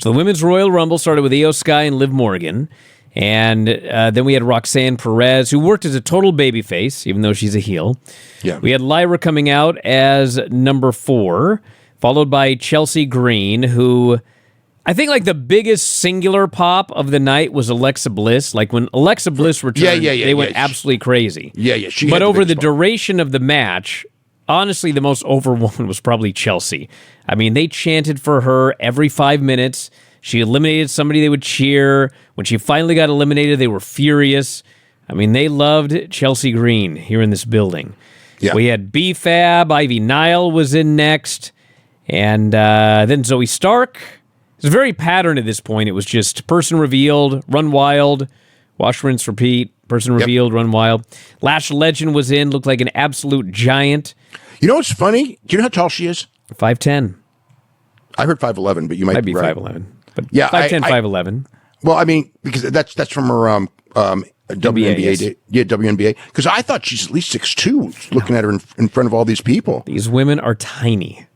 So the Women's Royal Rumble started with Io Sky and Liv Morgan. And then we had Roxanne Perez, who worked as a total babyface, even though she's a heel. Yeah. We had Lyra coming out as number 4, followed by Chelsea Green, who I think like the biggest singular pop of the night was Alexa Bliss. Like when Alexa Bliss returned, they went absolutely crazy. Yeah. But over the duration of the match, honestly, the most over one was probably Chelsea. I mean, they chanted for her every 5 minutes. She eliminated somebody, they would cheer. When she finally got eliminated, they were furious. I mean, they loved Chelsea Green here in this building. Yeah. We had B-Fab, Ivy Nile was in next, and then Zoe Stark. It was very patterned at this point. It was just person revealed, run wild, wash, rinse, repeat, person revealed, run wild. Lash Legend was in, looked like an absolute giant. You know what's funny? Do you know how tall she is? 5'10". I heard 5'11", but you might be right. 5'11". But yeah, 5'10", 5'11". Well, I mean, because that's from her WNBA. yes. Yeah, WNBA. Because I thought she's at least 6'2", looking at her in front of all these people. These women are tiny.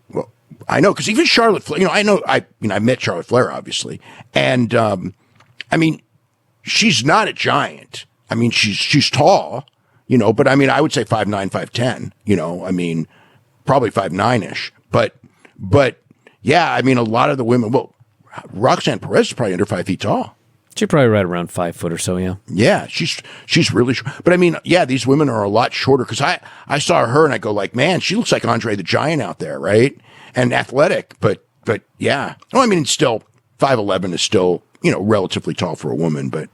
Well, I know, because even Charlotte Flair, I met Charlotte Flair, obviously. And, I mean, she's not a giant. I mean, she's tall, but I mean, I would say 5'9", 5'10", I mean, probably 5'9"-ish. But yeah, I mean, a lot of the women, well, Roxanne Perez is probably under 5 feet tall. She's probably right around 5 foot or so, yeah. Yeah, she's really short. But I mean, yeah, these women are a lot shorter, because I saw her and I go like, man, she looks like Andre the Giant out there, right? And athletic, but yeah. Oh, I mean, still 5'11" is still, relatively tall for a woman, but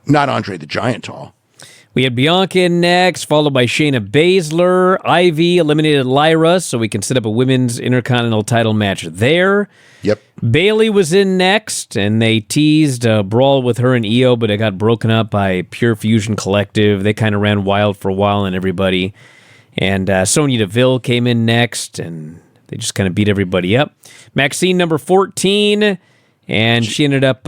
not Andre the Giant tall. We had Bianca in next, followed by Shayna Baszler. Ivy eliminated Lyra, so we can set up a women's Intercontinental title match there. Yep. Bayley was in next, and they teased a brawl with her and Io, but it got broken up by Pure Fusion Collective. They kind of ran wild for a while and everybody. And Sonya Deville came in next, and they just kind of beat everybody up. Maxine, number 14, and she ended up...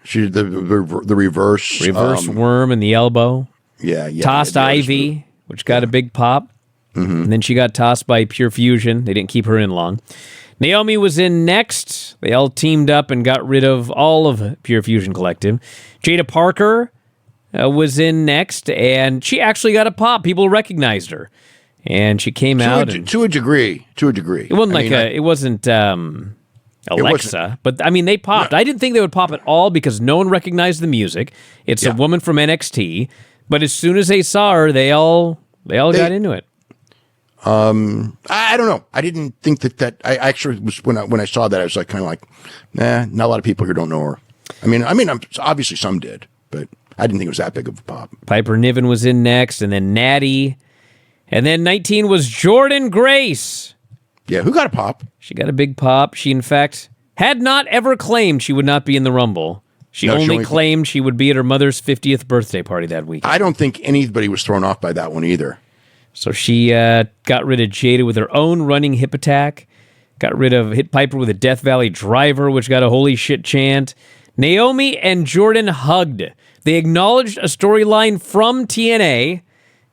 she did the reverse... Reverse worm in the elbow. Yeah. Tossed Ivy, which got a big pop. Mm-hmm. And then she got tossed by Pure Fusion. They didn't keep her in long. Naomi was in next. They all teamed up and got rid of all of Pure Fusion Collective. Jada Parker was in next, and she actually got a pop. People recognized her. And she came out. To a degree. It wasn't it wasn't Alexa, but I mean, they popped. No. I didn't think they would pop at all because no one recognized the music. It's a woman from NXT. But as soon as they saw her, they all got into it. I don't know. I didn't think that I actually was when I saw that I was like kind of like, nah, not a lot of people here don't know her. I mean, obviously some did, but I didn't think it was that big of a pop. Piper Niven was in next, and then Natty, and then 19 was Jordan Grace. Yeah, who got a pop? She got a big pop. She in fact had not ever claimed she would not be in the Rumble. She only claimed she would be at her mother's 50th birthday party that week. I don't think anybody was thrown off by that one either. So she got rid of Jada with her own running hip attack, hit Piper with a Death Valley driver, which got a holy shit chant. Naomi and Jordan hugged. They acknowledged a storyline from TNA,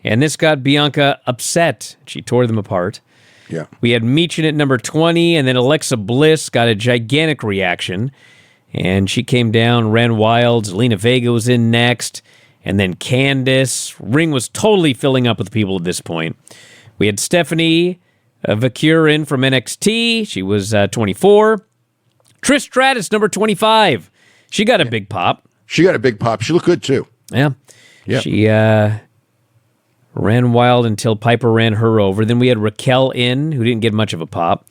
and this got Bianca upset. She tore them apart. Yeah. We had Meechin at number 20, and then Alexa Bliss got a gigantic reaction. And she came down, ran wild. Zelina Vega was in next. And then Candice. Ring was totally filling up with people at this point. We had Stephanie Vacure in from NXT. She was 24. Trish Stratus, number 25. She got a big pop. She got a big pop. She looked good, too. Yeah. She ran wild until Piper ran her over. Then we had Raquel in, who didn't get much of a pop.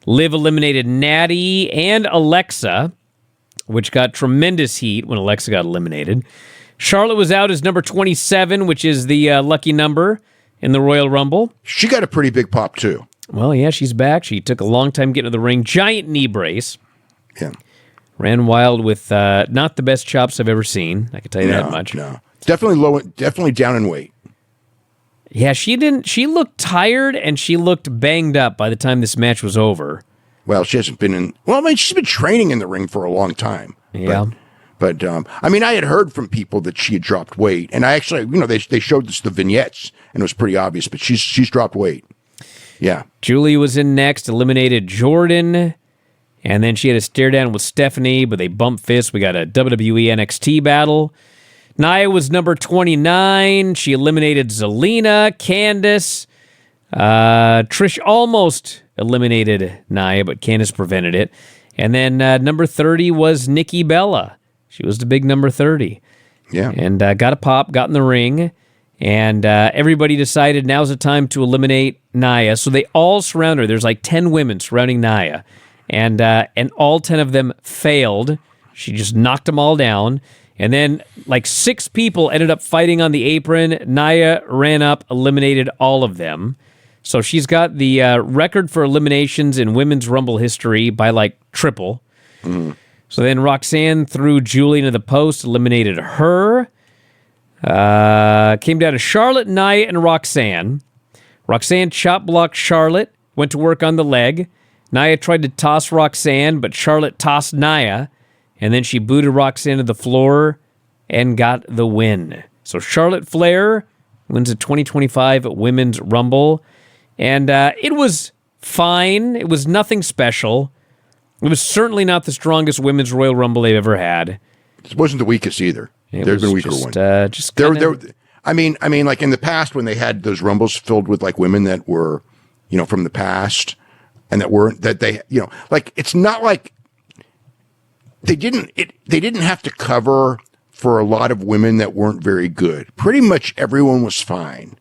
Liv eliminated Natty and Alexa, which got tremendous heat when Alexa got eliminated. Charlotte was out as number 27, which is the lucky number in the Royal Rumble. She got a pretty big pop, too. Well, yeah, she's back. She took a long time getting to the ring. Giant knee brace. Yeah. Ran wild with not the best chops I've ever seen. I can tell you that much. No. Definitely down in weight. Yeah, she looked tired and she looked banged up by the time this match was over. Well, she hasn't been in... Well, I mean, she's been training in the ring for a long time. Yeah. But I mean, I had heard from people that she had dropped weight. And I actually, they showed us the vignettes, and it was pretty obvious. But she's dropped weight. Yeah. Julie was in next, eliminated Jordan. And then she had a stare down with Stephanie, but they bumped fists. We got a WWE NXT battle. Nia was number 29. She eliminated Zelina, Candice. Trish almost eliminated Nia, but Candice prevented it. And then number 30 was Nikki Bella. She was the big number 30. Yeah. And got a pop, got in the ring, and everybody decided now's the time to eliminate Nia. So they all surround her. There's like 10 women surrounding Nia, and all 10 of them failed. She just knocked them all down. And then like 6 people ended up fighting on the apron. Nia ran up, eliminated all of them. So she's got the record for eliminations in Women's Rumble history by like triple. Mm. So then Roxanne threw Julie into the post, eliminated her. Came down to Charlotte, Nia, and Roxanne. Roxanne chop blocked Charlotte, went to work on the leg. Nia tried to toss Roxanne, but Charlotte tossed Nia. And then she booted Roxanne to the floor and got the win. So Charlotte Flair wins the 2025 Women's Rumble. And it was fine. It was nothing special. It was certainly not the strongest Women's Royal Rumble they've ever had. It wasn't the weakest either. There's been weaker ones. I mean, like in the past when they had those Rumbles filled with like women that were, from the past and like it's not like they didn't have to cover for a lot of women that weren't very good. Pretty much everyone was fine.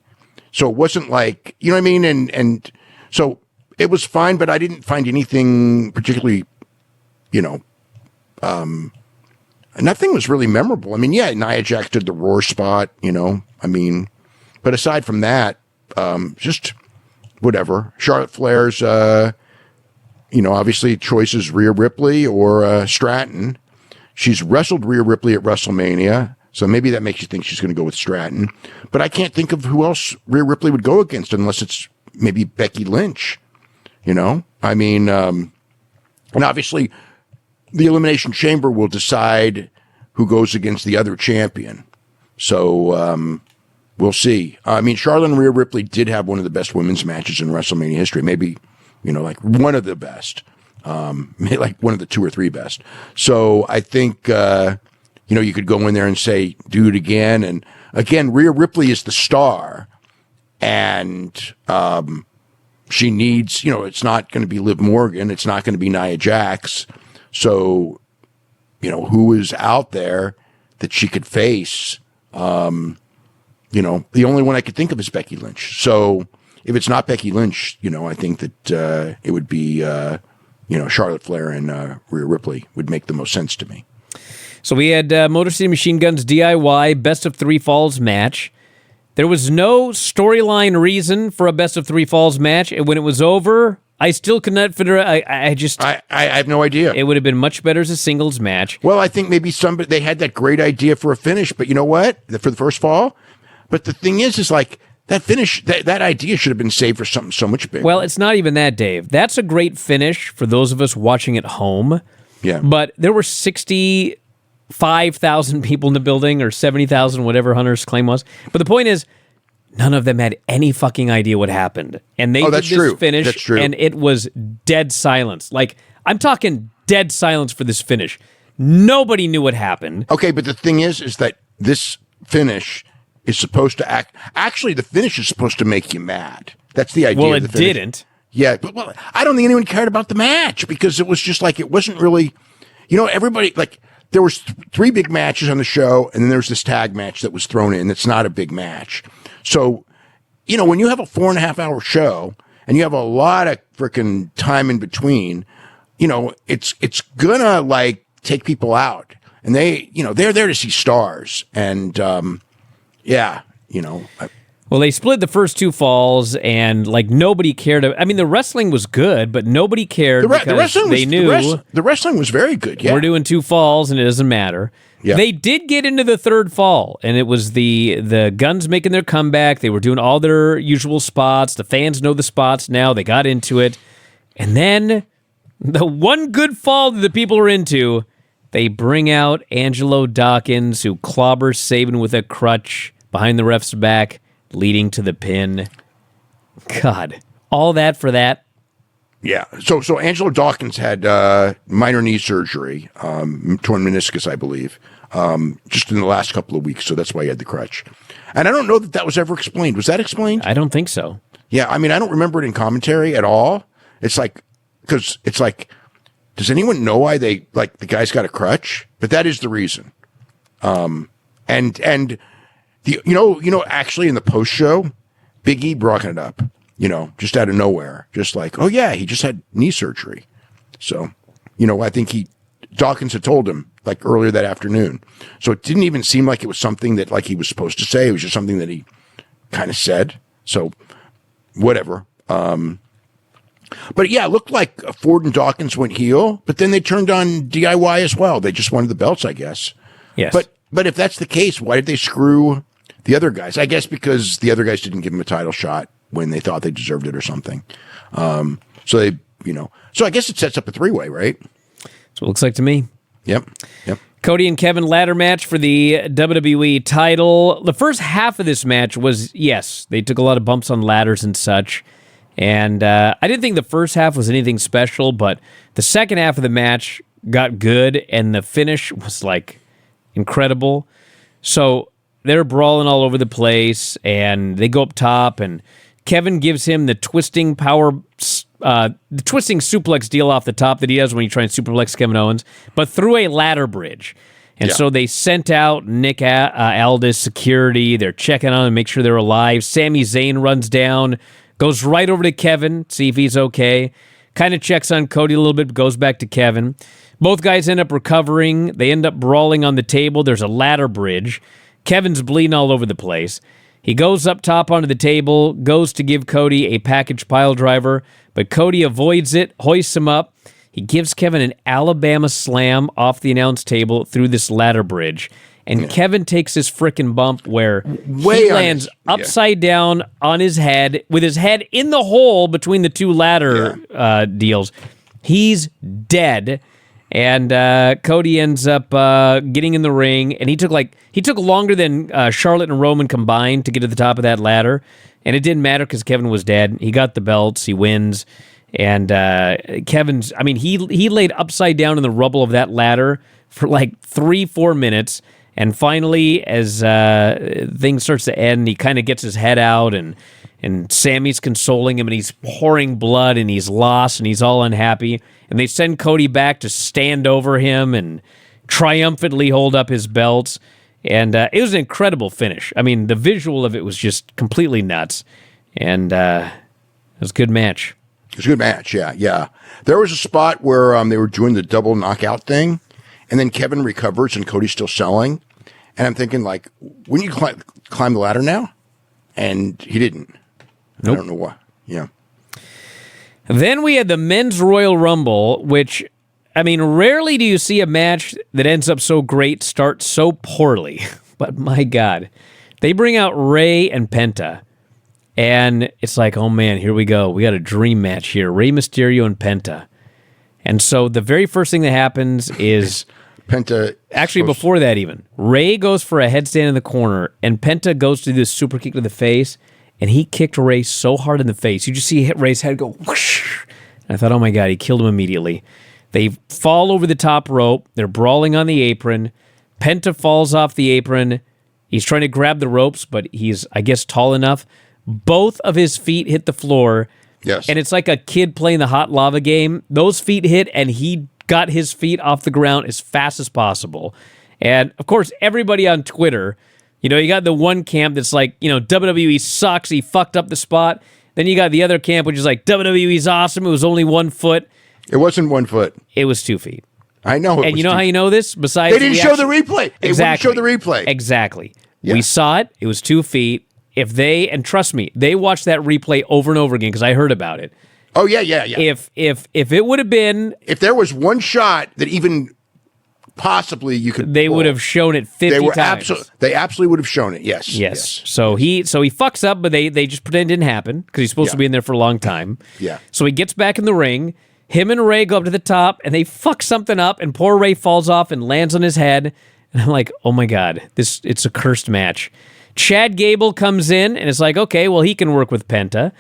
So it wasn't like, you know what I mean? And so it was fine, but I didn't find anything particularly, nothing was really memorable. I mean, yeah, Nia Jax did the roar spot, but aside from that, just whatever. Charlotte Flair's, obviously choices Rhea Ripley or Stratton. She's wrestled Rhea Ripley at WrestleMania, so maybe that makes you think she's going to go with Stratton. But I can't think of who else Rhea Ripley would go against unless it's maybe Becky Lynch. And obviously the Elimination Chamber will decide who goes against the other champion. So we'll see. I mean, Charlotte and Rhea Ripley did have one of the best women's matches in WrestleMania history. Maybe, like one of the best. Maybe like one of the 2 or 3 best. So I think, you could go in there and say, do it again. And again, Rhea Ripley is the star. And she needs, it's not going to be Liv Morgan. It's not going to be Nia Jax. So, who is out there that she could face? The only one I could think of is Becky Lynch. So if it's not Becky Lynch, I think that it would be, Charlotte Flair and Rhea Ripley would make the most sense to me. So we had Motor City Machine Guns DIY Best of 3 Falls match. There was no storyline reason for a Best of 3 Falls match, and when it was over, I still could not figure. I have no idea. It would have been much better as a singles match. Well, I think maybe they had that great idea for a finish, but you know what? For the first fall. But the thing is like that finish, that idea should have been saved for something so much bigger. Well, it's not even that, Dave. That's a great finish for those of us watching at home. Yeah. But there were 65,000 people in the building, or 70,000, whatever Hunter's claim was. But the point is, none of them had any fucking idea what happened. And they did this finish, that's true. And it was dead silence. Like, I'm talking dead silence for this finish. Nobody knew what happened. Okay, but the thing is that this finish is supposed to actually, the finish is supposed to make you mad. That's the idea. Well, of the finish. Didn't. Yeah, but I don't think anyone cared about the match because it was just like, it wasn't really, everybody, like, there was 3 big matches on the show, and then there was this tag match that was thrown in. That's not a big match. So, when you have a 4.5-hour show and you have a lot of freaking time in between, it's gonna like take people out, and they're there to see stars, and Well, they split the first 2 falls, and like nobody cared. I mean, the wrestling was good, but nobody cared because they knew the wrestling was very good. Yeah, we're doing 2 falls, and it doesn't matter. Yeah. They did get into the 3rd fall, and it was the Guns making their comeback. They were doing all their usual spots. The fans know the spots now. They got into it, and then the one good fall that the people are into, they bring out Angelo Dawkins, who clobbers Sabin with a crutch behind the ref's back, leading to the pin. God, all that for that. Yeah. So Angelo Dawkins had minor knee surgery, torn meniscus, I believe, just in the last couple of weeks. So that's why he had the crutch. And I don't know that was ever explained. Was that explained? I don't think so. Yeah. I mean, I don't remember it in commentary at all. It's like, because it's like, does anyone know why the guy's got a crutch? But that is the reason. And the actually in the post show, Big E brought it up. Just out of nowhere, just like, oh yeah, he just had knee surgery. So, I think Dawkins had told him like earlier that afternoon. So it didn't even seem like it was something that like he was supposed to say. It was just something that he kind of said. So whatever. But yeah, it looked like Ford and Dawkins went heel, but then they turned on DIY as well. They just wanted the belts, I guess. Yes. But if that's the case, why did they screw the other guys? I guess because the other guys didn't give him a title shot when they thought they deserved it or something. So they, so I guess it sets up a three-way, right? That's what it looks like to me. Yep. Cody and Kevin ladder match for the WWE title. The first half of this match was, yes, they took a lot of bumps on ladders and such. And I didn't think the first half was anything special, but the second half of the match got good, and the finish was like incredible. So they're brawling all over the place, and they go up top, and Kevin gives him the twisting suplex deal off the top that he does when you try and suplex Kevin Owens, but through a ladder bridge. And so they sent out Nick Aldis security. They're checking on him, make sure they're alive. Sami Zayn runs down, goes right over to Kevin, see if he's okay. Kind of checks on Cody a little bit, but goes back to Kevin. Both guys end up recovering. They end up brawling on the table. There's a ladder bridge. Kevin's bleeding all over the place. He goes up top onto the table, goes to give Cody a package pile driver, but Cody avoids it, hoists him up. He gives Kevin an Alabama slam off the announce table through this ladder bridge. And Kevin takes this frickin' bump where he lands upside down on his head, with his head in the hole between the two ladder deals. He's dead. And Cody ends up getting in the ring, and he took longer than Charlotte and Roman combined to get to the top of that ladder, and it didn't matter because Kevin was dead. He got the belts, he wins, and Kevin's, I mean, he laid upside down in the rubble of that ladder for like 3-4 minutes, and finally, as things starts to end, he kind of gets his head out, and Sammy's consoling him, and he's pouring blood, and he's lost, and he's all unhappy. And they send Cody back to stand over him and triumphantly hold up his belts. And it was an incredible finish. I mean, the visual of it was just completely nuts. And it was a good match. It was a good match, yeah. There was a spot where they were doing the double knockout thing, and then Kevin recovers, and Cody's still selling. And I'm thinking, like, wouldn't you climb the ladder now? And he didn't. Nope. I don't know why. Yeah. Then we had the Men's Royal Rumble, which, I mean, rarely do you see a match that ends up so great start so poorly. But my God, they bring out Rey and Penta, and it's like, oh man, here we go. We got a dream match here. Rey Mysterio and Penta. And so the very first thing that happens is Penta. Actually, before that even, Rey goes for a headstand in the corner, and Penta goes to do this super kick to the face, and he kicked Rey so hard in the face. You just see Rey's head go whoosh. And I thought, oh my God, he killed him immediately. They fall over the top rope. They're brawling on the apron. Penta falls off the apron. He's trying to grab the ropes, but he's, I guess, tall enough. Both of his feet hit the floor. Yes. And it's like a kid playing the hot lava game. Those feet hit, and he got his feet off the ground as fast as possible. And, of course, everybody on Twitter, you know, you got the one camp that's like, you know, WWE sucks, he fucked up the spot. Then you got the other camp, which is like, WWE's awesome, it was only 1 foot. It wasn't 1 foot. It was 2 feet. I know. And you know how you know this? Besides, they didn't show the replay. They wouldn't show the replay. Exactly. Yeah. We saw it. It was 2 feet. If they, and trust me, they watched that replay over and over again because I heard about it. Oh, yeah. If it would have been... If there was one shot that even possibly you could... They would have shown it 50 times. They absolutely would have shown it, yes. So he fucks up, but they just pretend it didn't happen because he's supposed to be in there for a long time. Yeah. So he gets back in the ring. Him and Rey go up to the top, and they fuck something up, and poor Rey falls off and lands on his head. And I'm like, oh my God, it's a cursed match. Chad Gable comes in, and it's like, okay, well, he can work with Penta.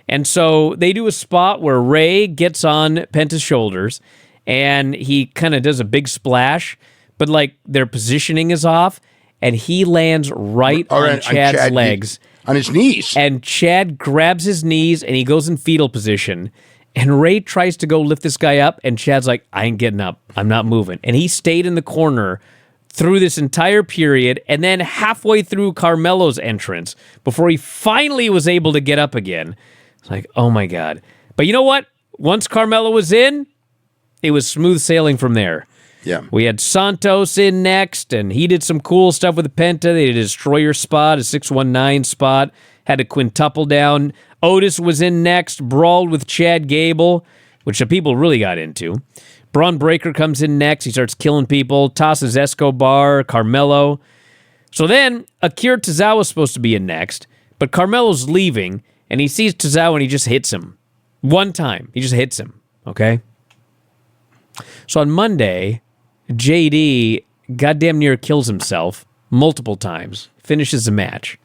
And so they do a spot where Ray gets on Penta's shoulders, and he kind of does a big splash, but like their positioning is off, and he lands right on Chad's legs. On his knees. And Chad grabs his knees, and he goes in fetal position. And Ray tries to go lift this guy up, and Chad's like, I ain't getting up. I'm not moving. And he stayed in the corner through this entire period, and then halfway through Carmelo's entrance, before he finally was able to get up again. It's like, oh my God. But you know what? Once Carmelo was in, it was smooth sailing from there. Yeah. We had Santos in next, and he did some cool stuff with the Penta. They did a Destroyer spot, a 619 spot, had a quintuple down. Otis was in next, brawled with Chad Gable, which the people really got into. Braun Breaker comes in next. He starts killing people, tosses Escobar, Carmelo. So then Akira Tozawa's supposed to be in next, but Carmelo's leaving, and he sees Tozawa, and he just hits him. One time. He just hits him, okay? So on Monday, JD goddamn near kills himself multiple times, finishes the match.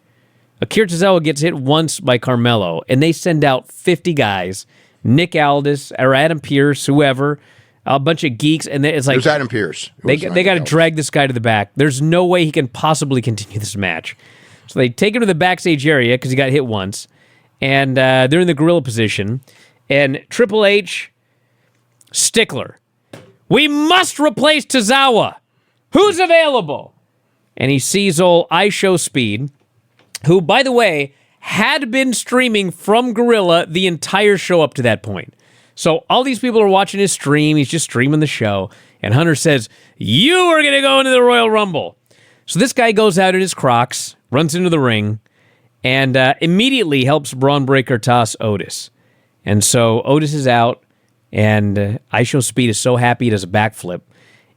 Akira Tozawa gets hit once by Carmelo, and they send out 50 guys, Nick Aldis, or Adam Pearce, whoever, a bunch of geeks, and it's like... It was Adam Pearce. They got to drag this guy to the back. There's no way he can possibly continue this match. So they take him to the backstage area, because he got hit once, and they're in the gorilla position, and Triple H, stickler, we must replace Tozawa. Who's available? And he sees old IShowSpeed, who, by the way, had been streaming from Gorilla the entire show up to that point. So all these people are watching his stream. He's just streaming the show. And Hunter says, you are going to go into the Royal Rumble. So this guy goes out in his Crocs, runs into the ring, and immediately helps Braun Breaker toss Otis. And so Otis is out. And IShowSpeed is so happy he does a backflip.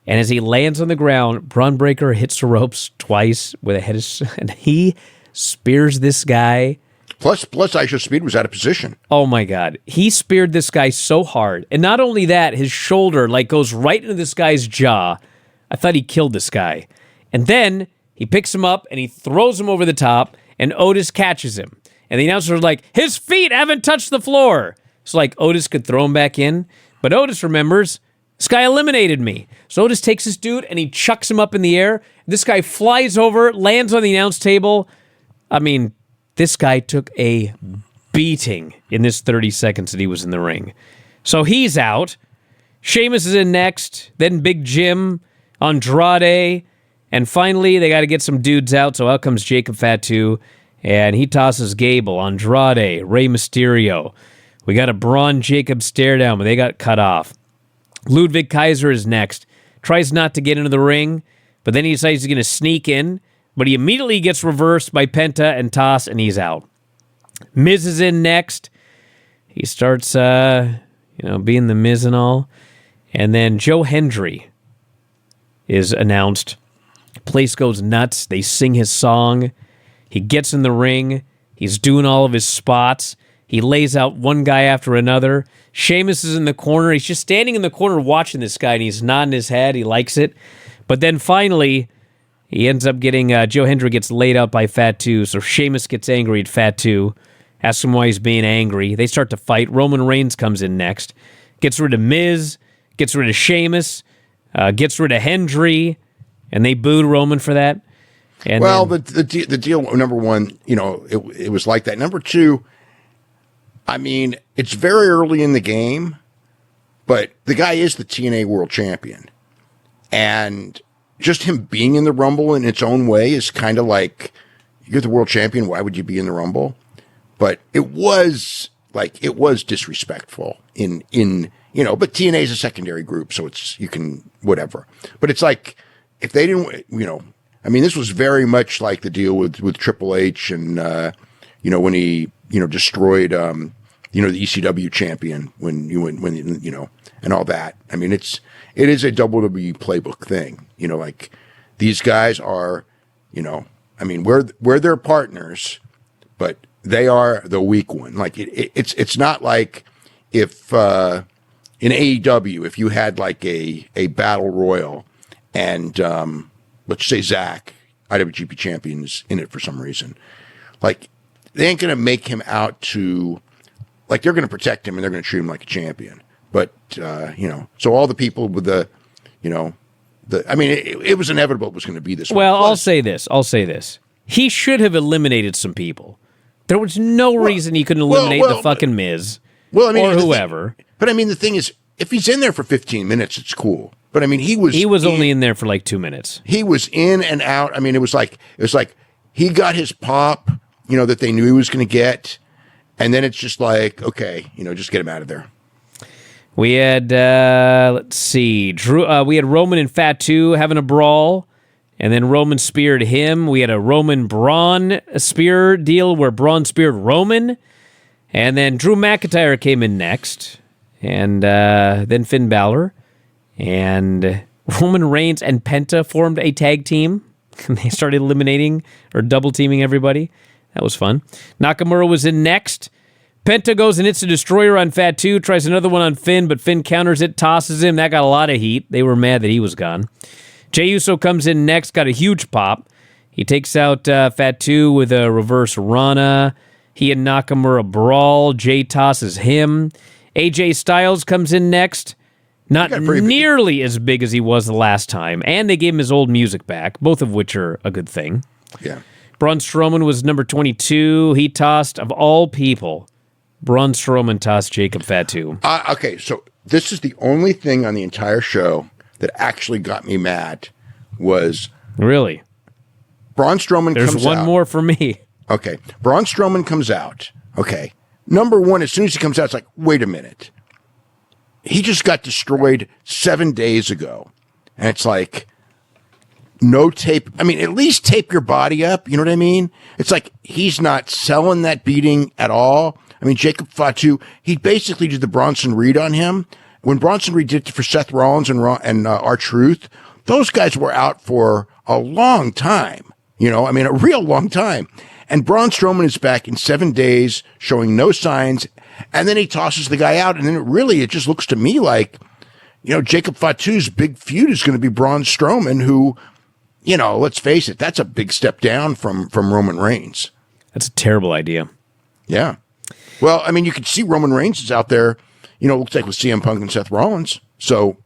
And as he lands on the ground, Braun Breaker hits the ropes twice with a head of... And he spears this guy. Plus IShowSpeed was out of position. Oh, my God. He speared this guy so hard. And not only that, his shoulder goes right into this guy's jaw. I thought he killed this guy. And then he picks him up and he throws him over the top. And Otis catches him. And the announcer's like, his feet haven't touched the floor. So, Otis could throw him back in. But Otis remembers, this guy eliminated me. So Otis takes this dude and he chucks him up in the air. This guy flies over, lands on the announce table. I mean, this guy took a beating in this 30 seconds that he was in the ring. So he's out. Sheamus is in next. Then Big Jim, Andrade. And finally, they got to get some dudes out. So out comes Jacob Fatu. And he tosses Gable, Andrade, Rey Mysterio. We got a Braun Jacob stare down, but they got cut off. Ludwig Kaiser is next. Tries not to get into the ring, but then he decides he's going to sneak in, but he immediately gets reversed by Penta and Toss, and he's out. Miz is in next. He starts, being the Miz and all. And then Joe Hendry is announced. Place goes nuts. They sing his song. He gets in the ring. He's doing all of his spots. He lays out one guy after another. Sheamus is in the corner. He's just standing in the corner watching this guy, and he's nodding his head. He likes it. But then finally, he ends up getting... Joe Hendry gets laid out by Fatu, so Sheamus gets angry at Fatu, asks him why he's being angry. They start to fight. Roman Reigns comes in next. Gets rid of Miz, gets rid of Sheamus, gets rid of Hendry, and they booed Roman for that. And the deal, number one, it was like that. Number two... I mean, it's very early in the game, but the guy is the TNA World Champion. And just him being in the Rumble in its own way is kind of like, you're the World Champion, why would you be in the Rumble? But it was disrespectful but TNA is a secondary group, so you can, whatever. But it's like, if they didn't, this was very much like the deal with Triple H and, when he, destroyed, the ECW champion when and all that. I mean, it is a WWE playbook thing. These guys are, we're their partners, but they are the weak one. It's not like if in AEW, if you had a battle royal and let's say Zach, IWGP champion, is in it for some reason, they ain't gonna make him out to like they're going to protect him and they're going to treat him like a champion. But so all the people with it was inevitable it was going to be this. Well, I'll say this. He should have eliminated some people. There was no reason he couldn't eliminate the fucking Miz. Or whoever. But I mean, the thing is, if he's in there for 15 minutes, it's cool. But I mean, he was only in there for like 2 minutes. He was in and out. I mean, it was like he got his pop, that they knew he was going to get, and then it's just like, okay, just get him out of there. We had let's see, Drew. We had Roman and Fatu having a brawl, and then Roman speared him. We had a Roman Braun spear deal where Braun speared Roman, and then Drew McIntyre came in next, and then Finn Balor. And Roman Reigns and Penta formed a tag team. And they started eliminating or double teaming everybody. That was fun. Nakamura was in next. Penta goes and hits a destroyer on Fatu, tries another one on Finn, but Finn counters it, tosses him. That got a lot of heat. They were mad that he was gone. Jey Uso comes in next, got a huge pop. He takes out Fatu with a reverse Rana. He and Nakamura brawl. Jey tosses him. AJ Styles comes in next. Not nearly as big as he was the last time. And they gave him his old music back, both of which are a good thing. Yeah. Braun Strowman was number 22. He tossed, of all people, Braun Strowman tossed Jacob Fatu. Okay, so this is the only thing on the entire show that actually got me mad was... Really? Braun Strowman comes out. There's one more for me. Okay. Braun Strowman comes out. Okay. Number one, as soon as he comes out, it's like, wait a minute. He just got destroyed 7 days ago. And it's like, no tape. I mean, at least tape your body up. You know what I mean? It's like, he's not selling that beating at all. I mean, Jacob Fatu, he basically did the Bronson Reed on him. When Bronson Reed did it for Seth Rollins and R-Truth, those guys were out for a long time. I mean, a real long time. And Braun Strowman is back in 7 days, showing no signs. And then he tosses the guy out. And then it just looks to me like, Jacob Fatu's big feud is going to be Braun Strowman, who, let's face it, that's a big step down from Roman Reigns. That's a terrible idea. Yeah. Well, I mean, you can see Roman Reigns is out there, it looks like with CM Punk and Seth Rollins. So,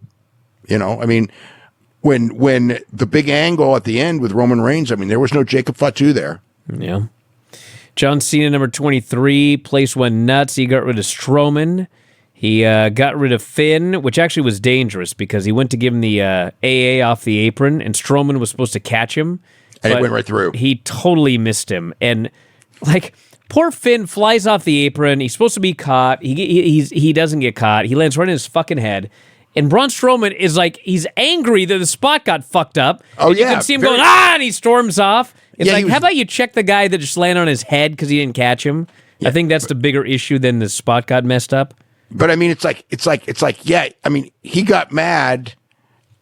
I mean, when the big angle at the end with Roman Reigns, I mean, there was no Jacob Fatu there. Yeah. John Cena, number 23, place went nuts. He got rid of Strowman. He got rid of Finn, which actually was dangerous because he went to give him the AA off the apron, and Strowman was supposed to catch him. And it went right through. He totally missed him. And, poor Finn flies off the apron. He's supposed to be caught. He doesn't get caught. He lands right in his fucking head. And Braun Strowman is he's angry that the spot got fucked up. Oh, and you can see him going, and he storms off. It's how about you check the guy that just landed on his head because he didn't catch him? Yeah, I think that's the bigger issue than the spot got messed up. But I mean, it's like, yeah, I mean, he got mad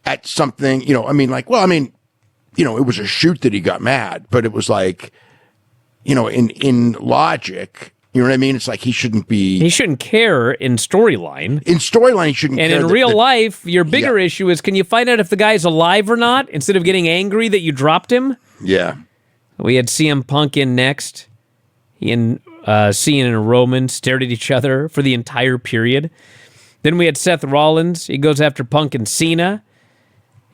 at something, it was a shoot that he got mad, but it was like, in logic, you know what I mean? It's like he shouldn't care in storyline. In storyline, he shouldn't care. And in real life, your bigger issue is, can you find out if the guy's alive or not instead of getting angry that you dropped him? Yeah. We had CM Punk in next. He and Cena and Roman stared at each other for the entire period. Then we had Seth Rollins. He goes after Punk and Cena.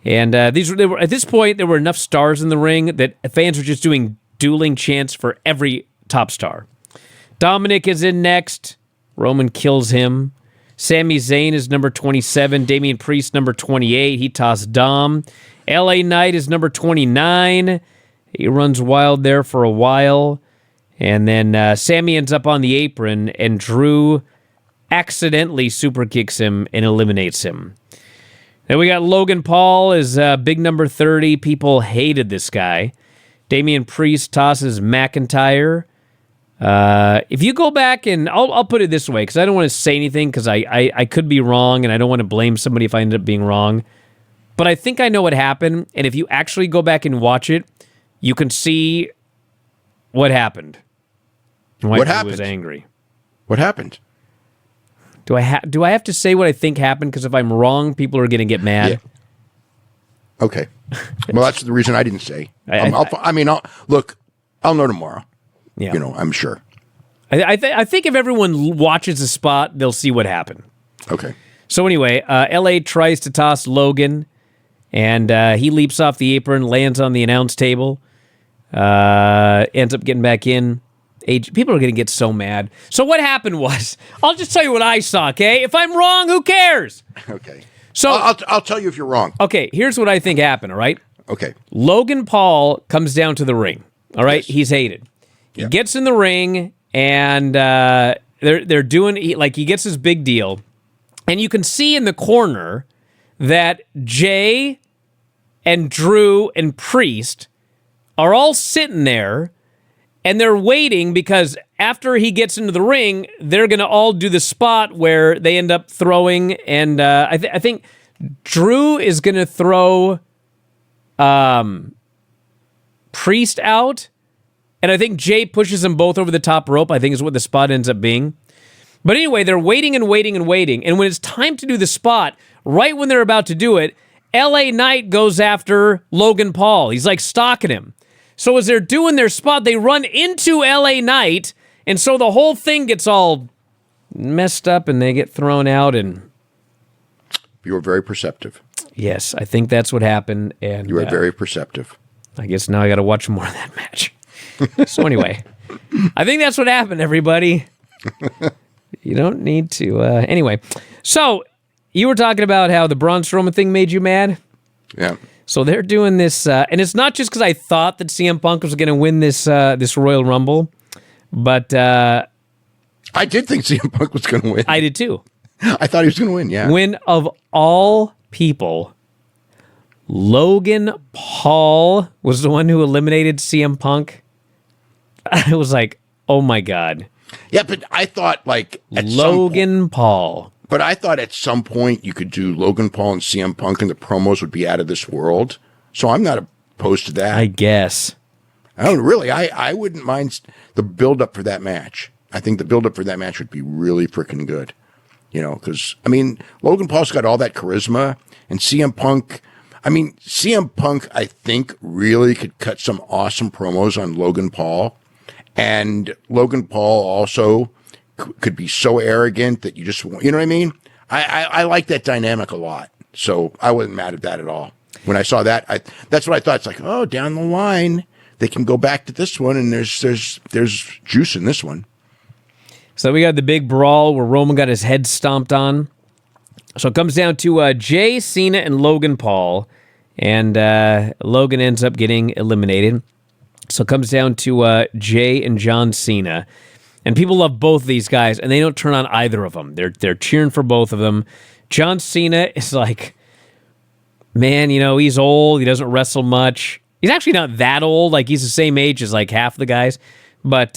And at this point, there were enough stars in the ring that fans were just doing dueling chants for every top star. Dominic is in next. Roman kills him. Sami Zayn is number 27. Damian Priest, number 28. He tossed Dom. LA Knight is number 29. He runs wild there for a while. And then Sami ends up on the apron, and Drew accidentally super kicks him and eliminates him. Then we got Logan Paul as big number 30. People hated this guy. Damian Priest tosses McIntyre. If you go back and I'll put it this way, because I don't want to say anything because I could be wrong and I don't want to blame somebody if I end up being wrong. But I think I know what happened. And if you actually go back and watch it, you can see what happened. What happened? He was angry. What happened? Do I have to say what I think happened? Because if I'm wrong, people are going to get mad. Yeah. Okay. Well, that's the reason I didn't say. I'll know tomorrow. Yeah. I'm sure. I think if everyone watches the spot, they'll see what happened. Okay. So anyway, LA tries to toss Logan, and he leaps off the apron, lands on the announce table, ends up getting back in. People are going to get so mad. So what happened was, I'll just tell you what I saw, okay? If I'm wrong, who cares? Okay. So I'll tell you if you're wrong. Okay, here's what I think happened, all right? Okay. Logan Paul comes down to the ring, all right? Yes. He's hated. He gets in the ring, and they're doing, he gets his big deal. And you can see in the corner that Jey and Drew and Priest are all sitting there, and they're waiting because after he gets into the ring, they're going to all do the spot where they end up throwing, and I think Drew is going to throw Priest out, and I think Jey pushes them both over the top rope, I think is what the spot ends up being. But anyway, they're waiting and waiting and waiting. And when it's time to do the spot, right when they're about to do it, LA Knight goes after Logan Paul. He's like stalking him. So as they're doing their spot, they run into LA Knight. And so the whole thing gets all messed up and they get thrown out. And you were very perceptive. Yes, I think that's what happened. And you were very perceptive. I guess now I got to watch more of that match. So anyway, I think that's what happened, everybody. You don't need to. Anyway, so you were talking about how the Braun Strowman thing made you mad? Yeah. So they're doing this, and it's not just because I thought that CM Punk was going to win this Royal Rumble, but I did think CM Punk was going to win. I did too. I thought he was going to win, yeah. When of all people, Logan Paul was the one who eliminated CM Punk, I was like, oh my God. Yeah, but I thought Logan Paul. But I thought at some point you could do Logan Paul and CM Punk and the promos would be out of this world. So I'm not opposed to that. I guess. I don't really. I wouldn't mind the build-up for that match. I think the build-up for that match would be really freaking good. You know, because, I mean, Logan Paul's got all that charisma, and CM Punk, I think, really could cut some awesome promos on Logan Paul. And Logan Paul also could be so arrogant that you just, you know what I mean? I like that dynamic a lot. So I wasn't mad at that at all. When I saw that, that's what I thought. It's like, oh, down the line, they can go back to this one, and there's juice in this one. So we got the big brawl where Roman got his head stomped on. So it comes down to Jey, Cena, and Logan Paul. And Logan ends up getting eliminated. So it comes down to Jey and John Cena. And people love both of these guys, and they don't turn on either of them. They're cheering for both of them. John Cena is like, man, you know, he's old. He doesn't wrestle much. He's actually not that old. Like, he's the same age as like half the guys. But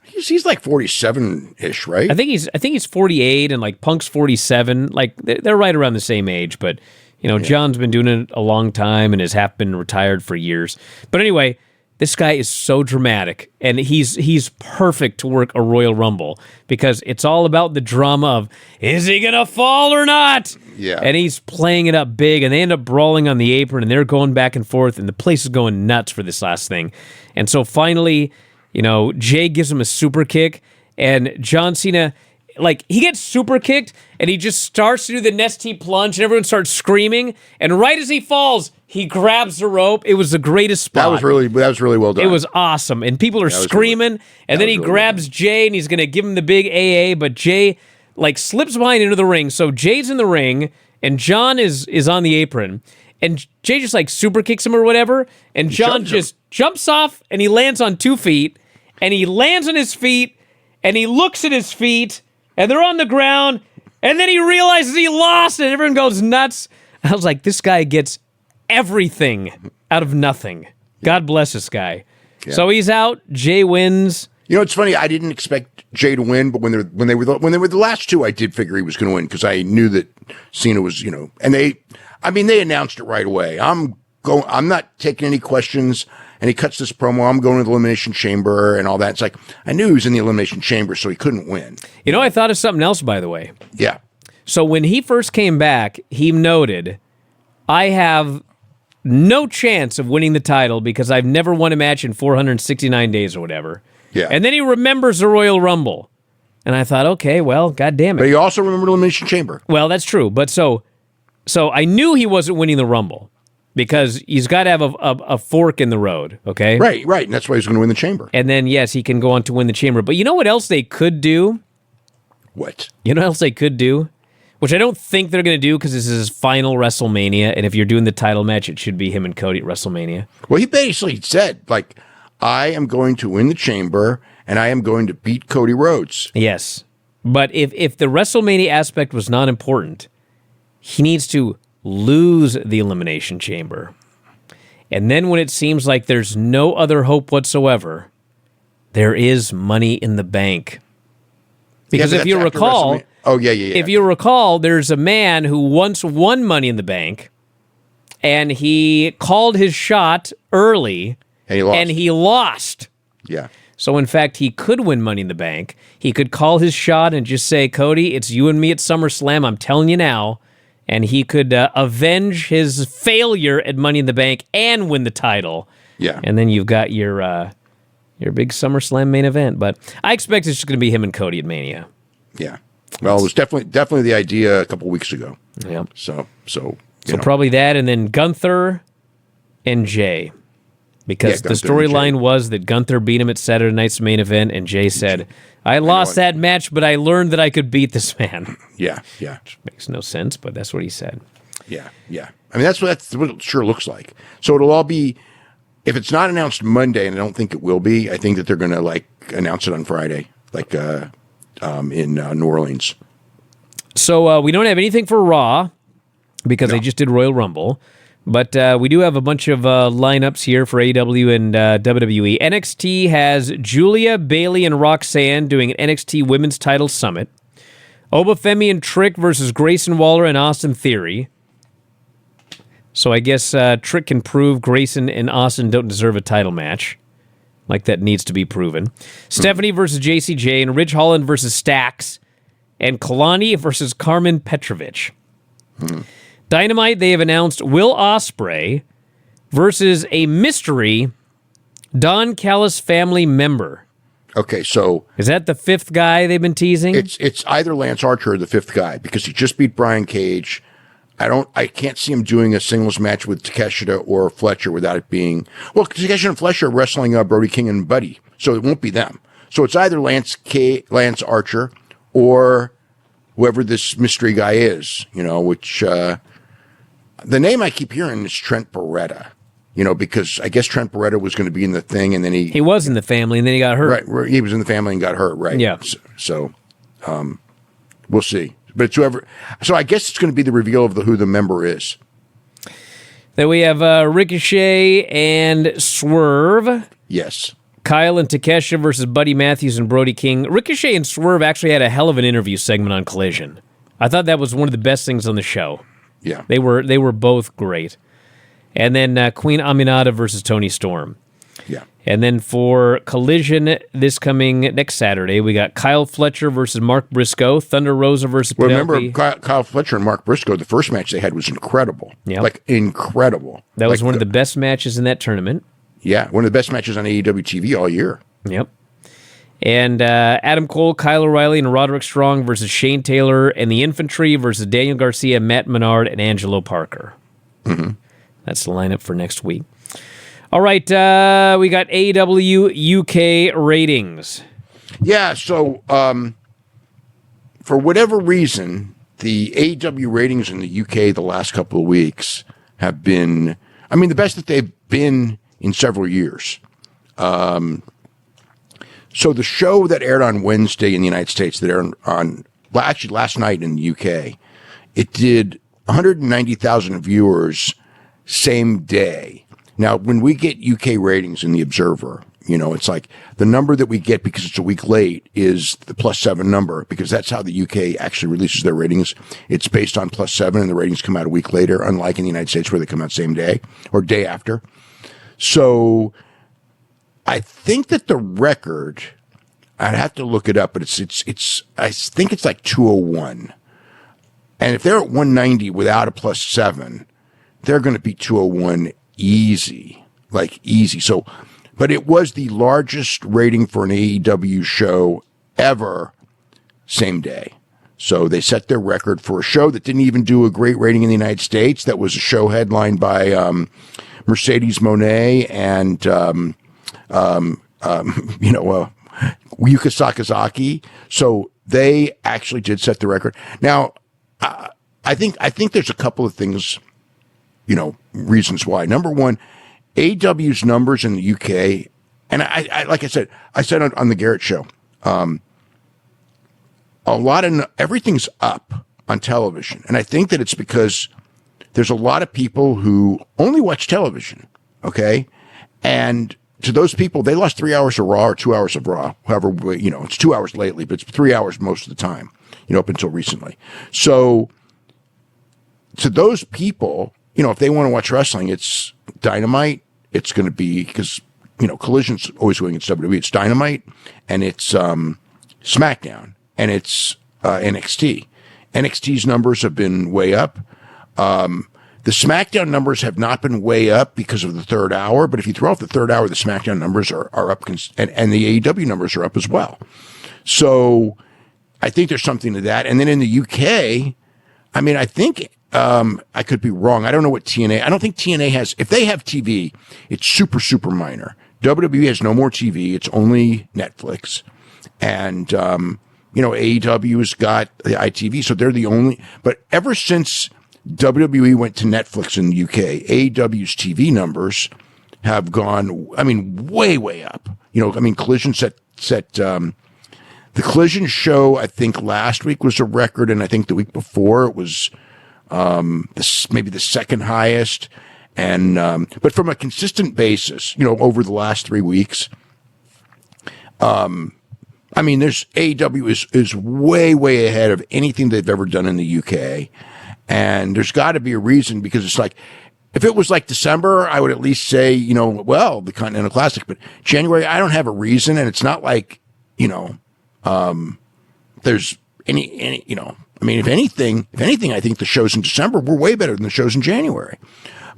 he's like 47-ish, right? I think he's 48, and like Punk's 47. Like, they're right around the same age. But, you know, yeah. John's been doing it a long time and has been retired for years. But anyway, this guy is so dramatic, and he's perfect to work a Royal Rumble because it's all about the drama of, is he going to fall or not? Yeah. And he's playing it up big, and they end up brawling on the apron, and they're going back and forth, and the place is going nuts for this last thing. And so finally, you know, Jey gives him a super kick, and John Cena, like, he gets super kicked, and he just starts to do the Nestea plunge, and everyone starts screaming, and right as he falls, he grabs the rope. It was the greatest spot. That was really well done. It was awesome, and people are screaming, and then he grabs Jey, and he's going to give him the big AA, but Jey, like, slips behind into the ring, so Jey's in the ring, and John is on the apron, and Jey just, like, super kicks him or whatever, and John just jumps off, and he lands on 2 feet, and he lands on his feet, and he looks at his feet, and they're on the ground, and then he realizes he lost, and everyone goes nuts. I was like, this guy gets everything out of nothing. God bless this guy. Yeah. So he's out. Jey wins. You know, it's funny. I didn't expect Jey to win, but when they were the last two, I did figure he was going to win because I knew that Cena was, you know, and they announced it right away. I'm not taking any questions. And he cuts this promo. I'm going to the Elimination Chamber and all that. It's like, I knew he was in the Elimination Chamber, so he couldn't win. You know, I thought of something else, by the way. Yeah. So when he first came back, he noted, I have no chance of winning the title because I've never won a match in 469 days or whatever. Yeah. And then he remembers the Royal Rumble. And I thought, okay, well, God damn it. But he also remembered Elimination Chamber. Well, that's true. But so I knew he wasn't winning the Rumble because he's got to have a fork in the road, okay? Right. And that's why he's going to win the Chamber. And then, yes, he can go on to win the Chamber. But you know what else they could do? What? You know what else they could do? Which I don't think they're going to do because this is his final WrestleMania. And if you're doing the title match, it should be him and Cody at WrestleMania. Well, he basically said, like, I am going to win the Chamber and I am going to beat Cody Rhodes. Yes. But if the WrestleMania aspect was not important, he needs to lose the Elimination Chamber. And then when it seems like there's no other hope whatsoever, there is Money in the Bank. Because if you recall... Oh, yeah. If you recall, there's a man who once won Money in the Bank, and he called his shot early, and he lost. Yeah. So, in fact, he could win Money in the Bank. He could call his shot and just say, Cody, it's you and me at SummerSlam, I'm telling you now. And he could avenge his failure at Money in the Bank and win the title. Yeah. And then you've got your big SummerSlam main event. But I expect it's just going to be him and Cody at Mania. Yeah. Well, it was definitely the idea a couple weeks ago. Yeah. So probably that, and then Gunther and Jey. Because the storyline was that Gunther beat him at Saturday night's main event, and Jey said, I lost that match, but I learned that I could beat this man. Yeah. Which makes no sense, but that's what he said. Yeah. I mean, that's what it sure looks like. So it'll all be, if it's not announced Monday, and I don't think it will be, I think that they're going to, announce it on Friday, in New Orleans. So we don't have anything for Raw, because they just did Royal Rumble. But we do have a bunch of lineups here for AEW and WWE. NXT has Julia, Bayley, and Roxanne doing an NXT Women's Title Summit. Obafemi and Trick versus Grayson Waller and Austin Theory. So I guess Trick can prove Grayson and Austin don't deserve a title match. Like that needs to be proven. Stephanie versus JCJ, and Ridge Holland versus Stax. And Kalani versus Carmen Petrovich. Dynamite, they have announced Will Ospreay versus a mystery Don Callis family member. Okay, so... Is that the fifth guy they've been teasing? It's either Lance Archer or the fifth guy, because he just beat Brian Cage. I can't see him doing a singles match with Takeshita or Fletcher without it being... Well, Takeshita and Fletcher are wrestling Brody King and Buddy, so it won't be them. So it's either Lance Archer or whoever this mystery guy is, which... The name I keep hearing is Trent Beretta, because I guess Trent Beretta was going to be in the thing, and then he was in the family, and then he got hurt. Right, he was in the family and got hurt, right? Yeah. So we'll see. But it's whoever. So I guess it's going to be the reveal of who the member is. Then we have Ricochet and Swerve. Yes. Kyle and Takeshita versus Buddy Matthews and Brody King. Ricochet and Swerve actually had a hell of an interview segment on Collision. I thought that was one of the best things on the show. Yeah. They were both great. And then Queen Aminata versus Toni Storm. Yeah. And then for Collision next Saturday, we got Kyle Fletcher versus Mark Briscoe, Thunder Rosa versus Penelope. Remember, Kyle Fletcher and Mark Briscoe, the first match they had was incredible. Yeah. Incredible. That was one of the best matches in that tournament. Yeah, one of the best matches on AEW TV all year. Yep. And Adam Cole, Kyle O'Reilly, and Roderick Strong versus Shane Taylor, and the Infantry versus Daniel Garcia, Matt Menard, and Angelo Parker. Mm-hmm. That's the lineup for next week. All right, we got AEW UK ratings. Yeah, so for whatever reason, the AEW ratings in the UK the last couple of weeks have been, the best that they've been in several years. So the show that aired on Wednesday in the United States, that aired last night in the UK, it did 190,000 viewers same day. Now, when we get UK ratings in the Observer, it's like the number that we get because it's a week late is the +7 number, because that's how the UK actually releases their ratings. It's based on +7, and the ratings come out a week later, unlike in the United States where they come out same day or day after. So I think that the record, I'd have to look it up, but I think it's like 201. And if they're at 190 without a +7, they're going to be 201 easy, easy. So But it was the largest rating for an AEW show ever, same day. So they set their record for a show that didn't even do a great rating in the United States. That was a show headlined by Mercedes Moné and Yuka Sakazaki. So they actually did set the record. Now, I think there's a couple of things, reasons why. Number one, AEW's numbers in the UK, and I like I said on the Garrett show, everything's up on television, and I think that it's because there's a lot of people who only watch television, okay, and to those people, they lost 3 hours of Raw or 2 hours of Raw, however, it's 2 hours lately, but it's 3 hours most of the time, up until recently. So to those people, if they want to watch wrestling, it's Dynamite. It's going to be, because, Collision's always going against WWE. It's Dynamite, and it's SmackDown, and it's NXT. NXT's numbers have been way up. The SmackDown numbers have not been way up because of the third hour, but if you throw off the third hour, the SmackDown numbers are up, and the AEW numbers are up as well. So I think there's something to that. And then in the UK, I think, I could be wrong. I don't know what I don't think TNA has, if they have TV, it's super, super minor. WWE has no more TV. It's only Netflix. And, AEW has got the ITV, so they're the only, but ever since WWE went to Netflix in the UK, AEW's TV numbers have gone, way, way up. Collision set, the Collision show, I think last week was a record, and I think the week before it was, maybe the second highest, and but from a consistent basis, over the last 3 weeks, there's AEW is way, way ahead of anything they've ever done in the UK, and there's got to be a reason, because it's like, if it was like December, I would at least say, the Continental Classic, but January, I don't have a reason, and it's not like, there's any, if anything, I think the shows in December were way better than the shows in January.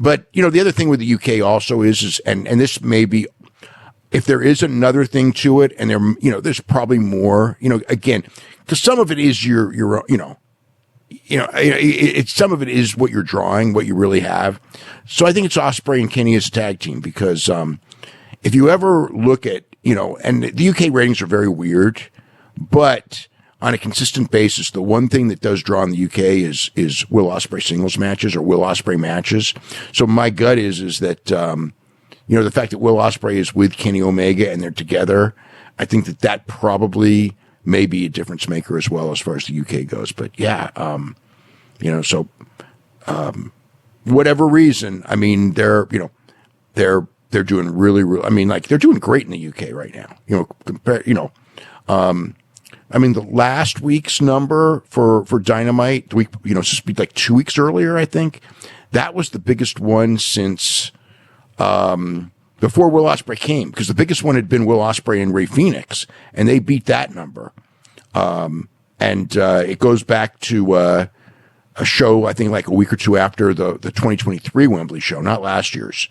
But, the other thing with the UK also is and this may be, if there is another thing to it, and there's probably more, again, because some of it is some of it is what you're drawing, what you really have. So I think it's Ospreay and Kenny as a tag team, because if you ever look at, and the UK ratings are very weird, but on a consistent basis, the one thing that does draw in the UK is Will Ospreay singles matches or Will Ospreay matches. So my gut is that, the fact that Will Ospreay is with Kenny Omega and they're together, I think that probably may be a difference maker as well as far as the UK goes. But yeah, whatever reason, they're doing really, really, they're doing great in the UK right now, the last week's number for Dynamite, the week, supposed to be like 2 weeks earlier, I think. That was the biggest one since before Will Ospreay came, because the biggest one had been Will Ospreay and Rey Fenix, and they beat that number. It goes back to a show, I think, like a week or two after the 2023 Wembley show, not last year's.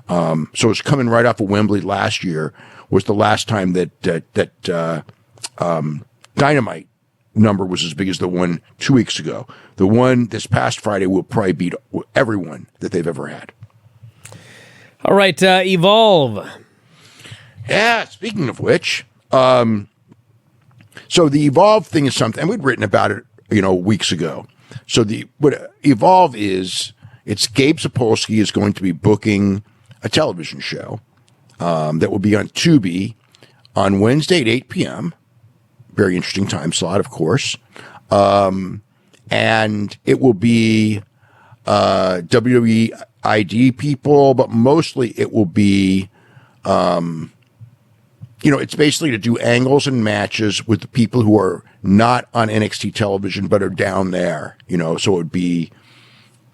So it's coming right off of Wembley last year was the last time that Dynamite number was as big as the one 2 weeks ago. The one this past Friday will probably beat everyone that they've ever had. All right, Evolve. Yeah, speaking of which, so the Evolve thing is something, and we'd written about it, weeks ago. So what Evolve is, it's Gabe Sapolsky is going to be booking a television show that will be on Tubi on Wednesday at 8 p.m., very interesting time slot, of course. And it will be WWE ID people, but mostly it will be, it's basically to do angles and matches with the people who are not on NXT television, but are down there, so it would be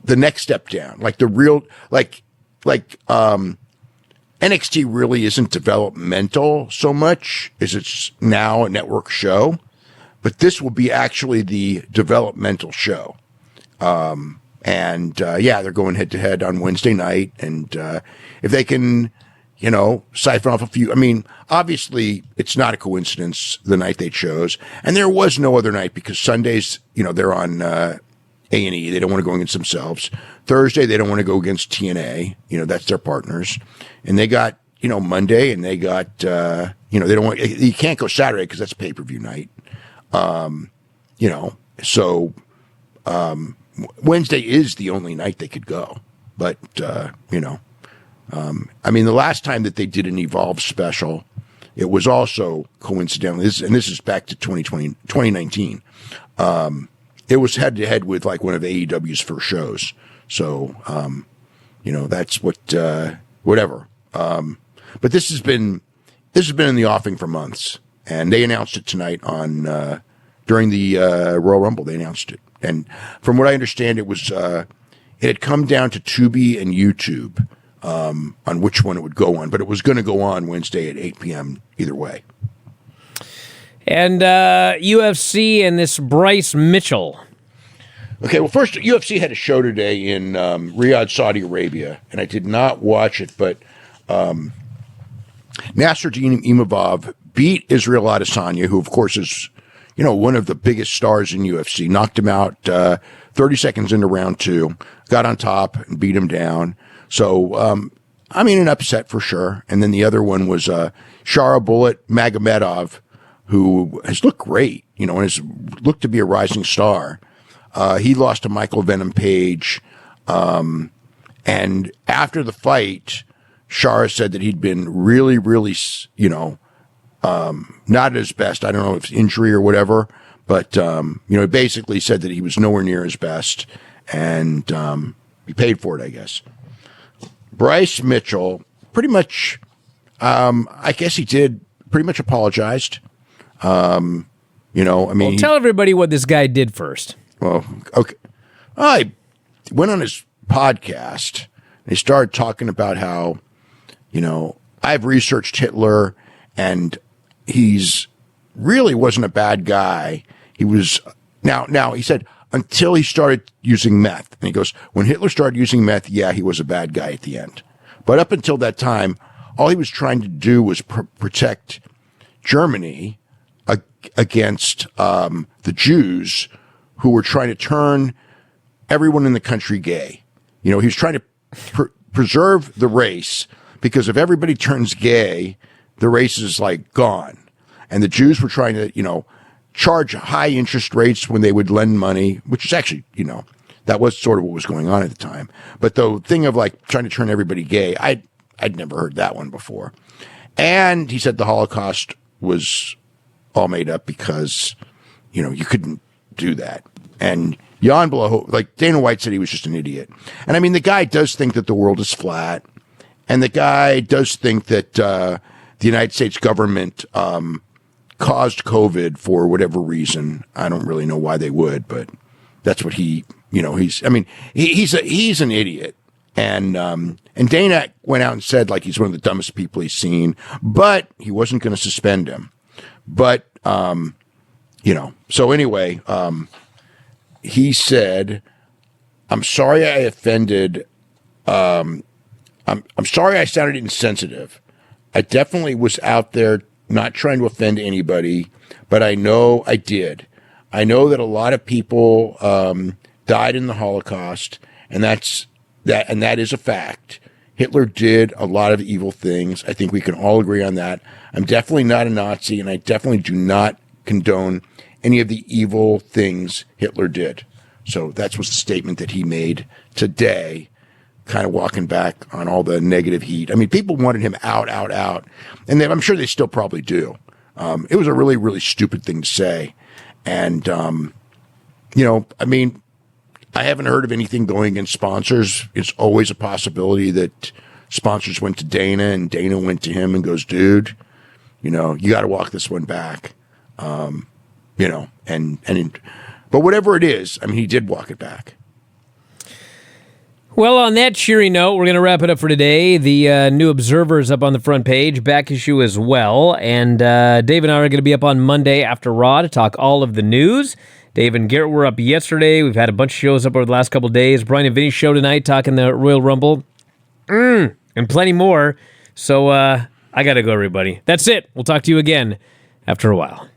the next step down. Like the real, NXT really isn't developmental so much as it's now a network show, but this will be actually the developmental show. They're going head to head on Wednesday night. And if they can siphon off a few. I mean, obviously, it's not a coincidence the night they chose, and there was no other night because Sundays, they're on A&E. They don't want to go against themselves. Thursday, they don't want to go against TNA. That's their partners, and they got Monday, and they got they don't want. You can't go Saturday because that's pay-per-view night. So Wednesday is the only night they could go, but I mean, the last time that they did an Evolve special, it was also coincidental, and this is back to 2019. It was head to head with like one of AEW's first shows. So, that's whatever. But this has been in the offing for months, and they announced it tonight during the Royal Rumble. They announced it, and from what I understand, it had come down to Tubi and YouTube. On which one it would go on, but it was going to go on Wednesday at 8 p.m. either way. And UFC and this Bryce Mitchell. Okay, well, first, UFC had a show today in Riyadh, Saudi Arabia, and I did not watch it, but Nasruddin Imavov beat Israel Adesanya, who, of course, is one of the biggest stars in UFC, knocked him out 30 seconds into round 2, got on top and beat him down. So, an upset for sure. And then the other one was Shara Bullet Magomedov, who has looked great, and has looked to be a rising star. He lost to Michael Venom Page. And after the fight, Shara said that he'd been really, really, not at his best. I don't know if it's injury or whatever, but, he basically said that he was nowhere near his best. And he paid for it, I guess. Bryce Mitchell, pretty much, I guess he did pretty much apologized. Well, tell everybody what this guy did first. Well, okay. I went on his podcast. And he started talking about how, I've researched Hitler, and he's really wasn't a bad guy. He was now he said, until he started using meth. And he goes, when Hitler started using meth, yeah, he was a bad guy at the end. But up until that time, all he was trying to do was protect Germany against the Jews who were trying to turn everyone in the country gay. He was trying to preserve the race, because if everybody turns gay, the race is like gone. And the Jews were trying to, charge high interest rates when they would lend money, which is actually, that was sort of what was going on at the time. But the thing of like trying to turn everybody gay, I'd never heard that one before. And he said the Holocaust was all made up because, you couldn't do that. And Jan Blow, like Dana White said, he was just an idiot. And I mean, the guy does think that the world is flat. And the guy does think that the United States government caused COVID for whatever reason. I don't really know why they would, but that's what he's an idiot. And Dana went out and said like he's one of the dumbest people he's seen, but he wasn't going to suspend him. But so anyway, he said, I'm sorry I offended. I'm sorry I sounded insensitive. I definitely was out there not trying to offend anybody, but I know I did. I know that a lot of people died in the Holocaust, and that is a fact. Hitler did a lot of evil things. I think we can all agree on that. I'm definitely not a Nazi, and I definitely do not condone any of the evil things Hitler did. So that was the statement that he made today, kind of walking back on all the negative heat. I mean, people wanted him out. And I'm sure they still probably do. It was a really, really stupid thing to say. And, I haven't heard of anything going against sponsors. It's always a possibility that sponsors went to Dana and Dana went to him and goes, dude, you got to walk this one back. But whatever it is, he did walk it back. Well, on that cheery note, we're going to wrap it up for today. The New Observer is up on the front page, back issue as well. And Dave and I are going to be up on Monday after Raw to talk all of the news. Dave and Garrett were up yesterday. We've had a bunch of shows up over the last couple of days. Bryan and Vinny's show tonight talking the Royal Rumble. And plenty more. So I got to go, everybody. That's it. We'll talk to you again after a while.